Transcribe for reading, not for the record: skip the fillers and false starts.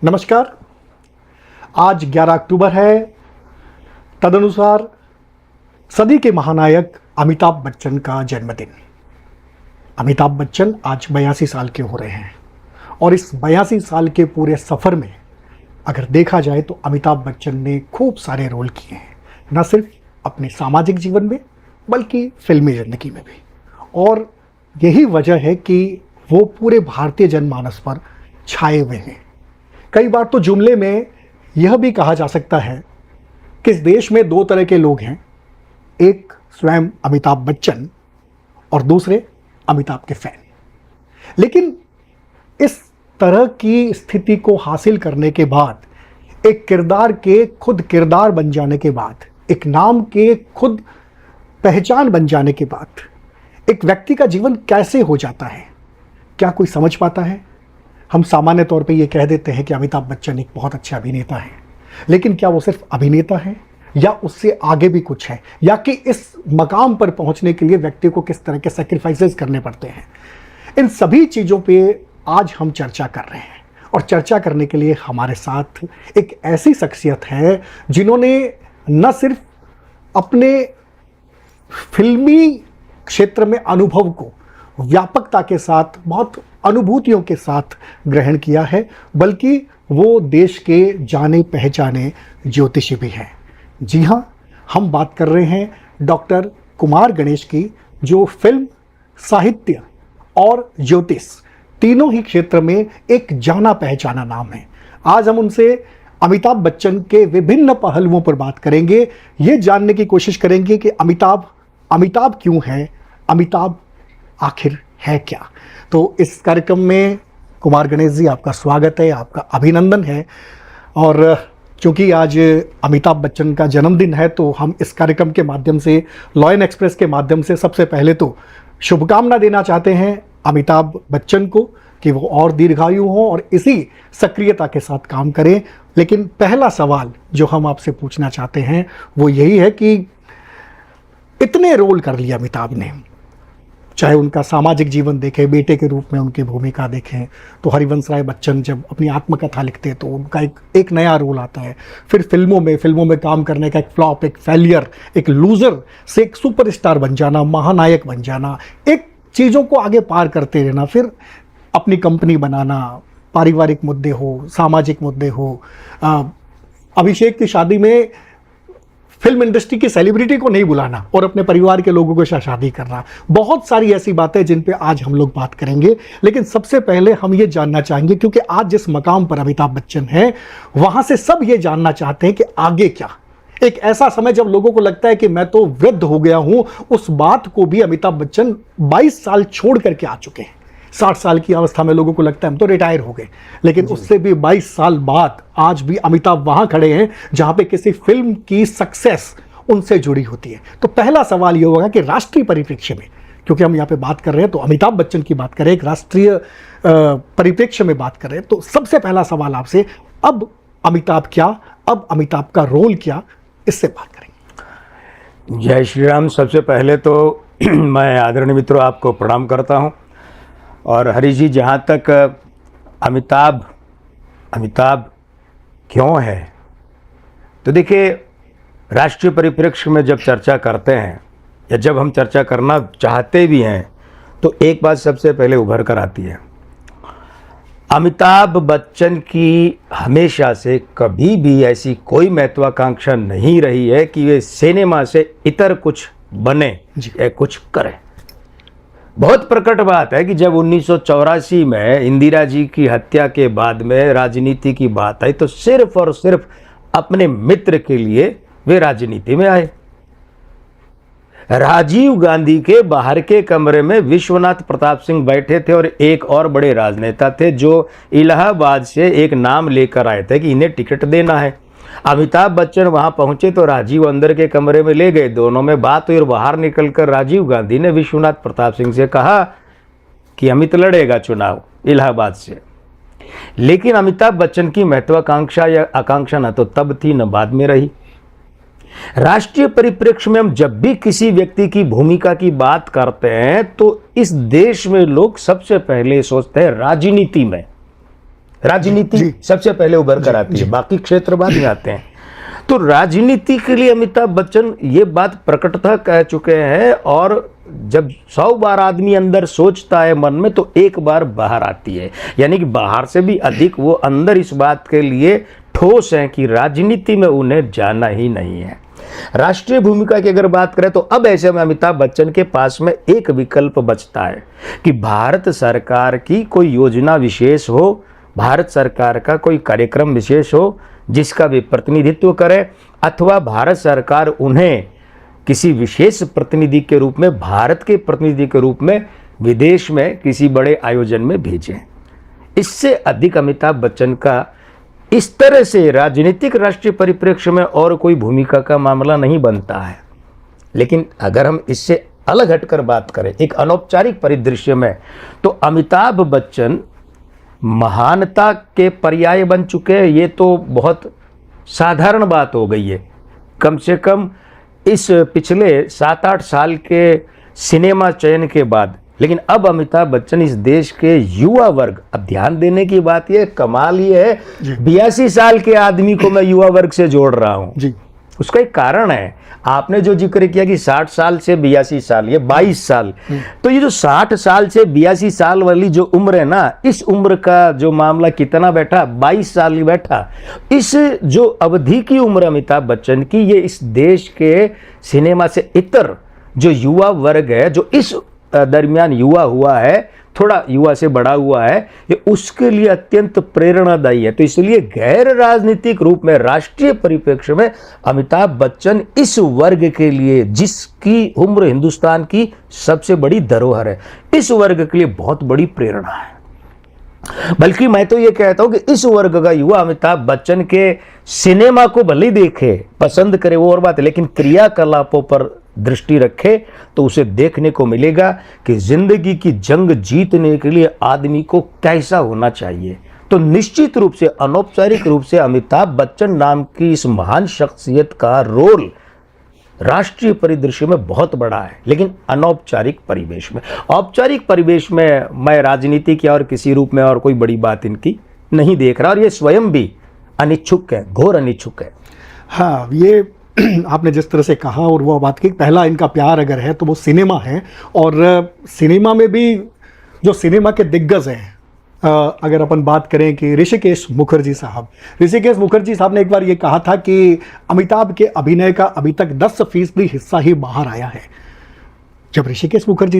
नमस्कार। आज 11 अक्टूबर है। तदनुसार सदी के महानायक अमिताभ बच्चन का जन्मदिन। अमिताभ बच्चन आज 82 साल के हो रहे हैं और इस 82 साल के पूरे सफ़र में अगर देखा जाए तो अमिताभ बच्चन ने खूब सारे रोल किए हैं, न सिर्फ अपने सामाजिक जीवन में बल्कि फिल्मी ज़िंदगी में भी। और यही वजह है कि वो पूरे भारतीय जनमानस पर छाए हुए हैं। कई बार तो जुमले में यह भी कहा जा सकता है कि इस देश में दो तरह के लोग हैं, एक स्वयं अमिताभ बच्चन और दूसरे अमिताभ के फैन। लेकिन इस तरह की स्थिति को हासिल करने के बाद, एक किरदार के खुद किरदार बन जाने के बाद, एक नाम के खुद पहचान बन जाने के बाद, एक व्यक्ति का जीवन कैसे हो जाता है, क्या कोई समझ पाता है? हम सामान्य तौर पे ये कह देते हैं कि अमिताभ बच्चन एक बहुत अच्छे अभिनेता हैं, लेकिन क्या वो सिर्फ अभिनेता हैं या उससे आगे भी कुछ है, या कि इस मकाम पर पहुंचने के लिए व्यक्ति को किस तरह के सैक्रिफाइसेस करने पड़ते हैं? इन सभी चीज़ों पे आज हम चर्चा कर रहे हैं। और चर्चा करने के लिए हमारे साथ एक ऐसी शख्सियत है जिन्होंने न सिर्फ अपने फिल्मी क्षेत्र में अनुभव को व्यापकता के साथ, बहुत अनुभूतियों के साथ ग्रहण किया है, बल्कि वो देश के जाने पहचाने ज्योतिषी भी हैं। जी हाँ, हम बात कर रहे हैं डॉक्टर कुमार गणेश की, जो फिल्म, साहित्य और ज्योतिष तीनों ही क्षेत्र में एक जाना पहचाना नाम है। आज हम उनसे अमिताभ बच्चन के विभिन्न पहलुओं पर बात करेंगे, ये जानने की कोशिश करेंगे कि अमिताभ क्यों है, अमिताभ आखिर है क्या। तो इस कार्यक्रम में कुमार गणेश जी, आपका स्वागत है, आपका अभिनंदन है। और क्योंकि आज अमिताभ बच्चन का जन्मदिन है तो हम इस कार्यक्रम के माध्यम से, लॉयन एक्सप्रेस के माध्यम से सबसे पहले तो शुभकामना देना चाहते हैं अमिताभ बच्चन को कि वो और दीर्घायु हों और इसी सक्रियता के साथ काम करें। लेकिन पहला सवाल जो हम आपसे पूछना चाहते हैं वो यही है कि इतने रोल कर लिया अमिताभ ने, चाहे उनका सामाजिक जीवन देखें, बेटे के रूप में उनकी भूमिका देखें तो हरिवंश राय बच्चन जब अपनी आत्मकथा लिखते हैं तो उनका एक नया रोल आता है। फिर फिल्मों में काम करने का एक फ्लॉप, एक फेलियर, एक लूज़र से एक सुपरस्टार बन जाना, महानायक बन जाना, एक चीज़ों को आगे पार करते रहना, फिर अपनी कंपनी बनाना, पारिवारिक मुद्दे हो, सामाजिक मुद्दे हो, अभिषेक की शादी में फिल्म इंडस्ट्री की सेलिब्रिटी को नहीं बुलाना और अपने परिवार के लोगों के साथ शादी करना। बहुत सारी ऐसी बातें जिन पे आज हम लोग बात करेंगे। लेकिन सबसे पहले हम ये जानना चाहेंगे, क्योंकि आज जिस मकाम पर अमिताभ बच्चन हैं वहां से सब ये जानना चाहते हैं कि आगे क्या। एक ऐसा समय जब लोगों को लगता है कि मैं तो वृद्ध हो गया हूं, उस बात को भी अमिताभ बच्चन 22 साल छोड़ करके आ चुके हैं। 60 साल की अवस्था में लोगों को लगता है हम तो रिटायर हो गए, लेकिन उससे भी 22 साल बाद आज भी अमिताभ वहां खड़े हैं जहां पे किसी फिल्म की सक्सेस उनसे जुड़ी होती है। तो पहला सवाल ये होगा कि राष्ट्रीय परिप्रेक्ष्य में, क्योंकि हम यहाँ पे बात कर रहे हैं तो अमिताभ बच्चन की बात करें, एक राष्ट्रीय परिप्रेक्ष्य में बात करें, तो सबसे पहला सवाल आपसे, अब अमिताभ क्या, अब अमिताभ का रोल क्या, इससे बात करेंगे। जय श्री राम। सबसे पहले तो मैं आदरणीय मित्रों आपको प्रणाम करता हूं। और हरीश जी, जहाँ तक अमिताभ क्यों है, तो देखिए, राष्ट्रीय परिप्रेक्ष्य में जब चर्चा करते हैं या जब हम चर्चा करना चाहते भी हैं तो एक बात सबसे पहले उभर कर आती है। अमिताभ बच्चन की हमेशा से कभी भी ऐसी कोई महत्वाकांक्षा नहीं रही है कि वे सिनेमा से इतर कुछ बने या कुछ करें। बहुत प्रकट बात है कि जब 1984 में इंदिरा जी की हत्या के बाद में राजनीति की बात आई तो सिर्फ और सिर्फ अपने मित्र के लिए वे राजनीति में आए। राजीव गांधी के बाहर के कमरे में विश्वनाथ प्रताप सिंह बैठे थे और एक और बड़े राजनेता थे जो इलाहाबाद से एक नाम लेकर आए थे कि इन्हें टिकट देना है। अमिताभ बच्चन वहां पहुंचे तो राजीव अंदर के कमरे में ले गए, दोनों में बात हुई और बाहर निकलकर राजीव गांधी ने विश्वनाथ प्रताप सिंह से कहा कि अमित लड़ेगा चुनाव इलाहाबाद से। लेकिन अमिताभ बच्चन की महत्वाकांक्षा या आकांक्षा न तो तब थी न बाद में रही। राष्ट्रीय परिप्रेक्ष्य में हम जब भी किसी व्यक्ति की भूमिका की बात करते हैं तो इस देश में लोग सबसे पहले सोचते हैं राजनीति में, राजनीति सबसे पहले उभर कर आती है, बाकी क्षेत्र बाद में आते हैं। तो राजनीति के लिए अमिताभ बच्चन ये बात प्रकटतः कह चुके हैं, और जब 100 बार आदमी अंदर सोचता है मन में, तो एक बार बाहर आती है। यानी कि बाहर से भी अधिक वो अंदर इस बात के लिए ठोस हैं कि राजनीति में उन्हें जाना ही नहीं है। राष्ट्रीय भूमिका की अगर बात करें तो अब ऐसे में अमिताभ बच्चन के पास में एक विकल्प बचता है कि भारत सरकार की कोई योजना विशेष हो, भारत सरकार का कोई कार्यक्रम विशेष हो जिसका वे प्रतिनिधित्व करें, अथवा भारत सरकार उन्हें किसी विशेष प्रतिनिधि के रूप में, भारत के प्रतिनिधि के रूप में विदेश में किसी बड़े आयोजन में भेजें। इससे अधिक अमिताभ बच्चन का इस तरह से राजनीतिक राष्ट्रीय परिप्रेक्ष्य में और कोई भूमिका का मामला नहीं बनता है। लेकिन अगर हम इससे अलग हटकर बात करें एक अनौपचारिक परिदृश्य में, तो अमिताभ बच्चन महानता के पर्याय बन चुके हैं। ये तो बहुत साधारण बात हो गई है। कम से कम इस पिछले 7-8 साल के सिनेमा चयन के बाद। लेकिन अब अमिताभ बच्चन इस देश के युवा वर्ग, अब ध्यान देने की बात ये, कमाल ये है 82 साल के आदमी को मैं युवा वर्ग से जोड़ रहा हूं जी। उसका एक कारण है, आपने जो जिक्र किया कि 60 साल से 82 साल, ये 22 साल, तो ये जो 60 साल से 82 साल वाली जो उम्र है ना, इस उम्र का जो मामला कितना बैठा, 22 साल ही बैठा। इस जो अवधि की उम्र अमिताभ बच्चन की, ये इस देश के सिनेमा से इतर जो युवा वर्ग है, जो इस दरमियान युवा हुआ है, थोड़ा युवा से बड़ा हुआ है, ये उसके लिए अत्यंत प्रेरणादायी है। तो इसलिए गैर राजनीतिक रूप में राष्ट्रीय परिप्रेक्ष्य में अमिताभ बच्चन इस वर्ग के लिए, जिसकी उम्र हिंदुस्तान की सबसे बड़ी धरोहर है, इस वर्ग के लिए बहुत बड़ी प्रेरणा है। बल्कि मैं तो ये कहता हूं कि इस वर्ग का युवा अमिताभ बच्चन के सिनेमा को भले ही देखे, पसंद करे वो और बात है, लेकिन क्रियाकलापों पर दृष्टि रखे तो उसे देखने को मिलेगा कि जिंदगी की जंग जीतने के लिए आदमी को कैसा होना चाहिए। तो निश्चित रूप से अनौपचारिक रूप से अमिताभ बच्चन नाम की इस महान शख्सियत का रोल राष्ट्रीय परिदृश्य में बहुत बड़ा है। लेकिन अनौपचारिक परिवेश में, औपचारिक परिवेश में मैं राजनीति की और किसी रूप में और कोई बड़ी बात इनकी नहीं देख रहा, और ये स्वयं भी अनिच्छुक है, घोर अनिच्छुक है। हाँ, ये आपने जिस तरह से कहा, और वो बात की, पहला इनका प्यार अगर है तो वो सिनेमा है। और सिनेमा में भी जो सिनेमा के दिग्गज हैं, अगर अपन बात करें कि ऋषिकेश मुखर्जी साहब ने एक बार ये कहा था कि अमिताभ के अभिनय का अभी तक 10% हिस्सा ही बाहर आया है। जब ऋषिकेश मुखर्जी थे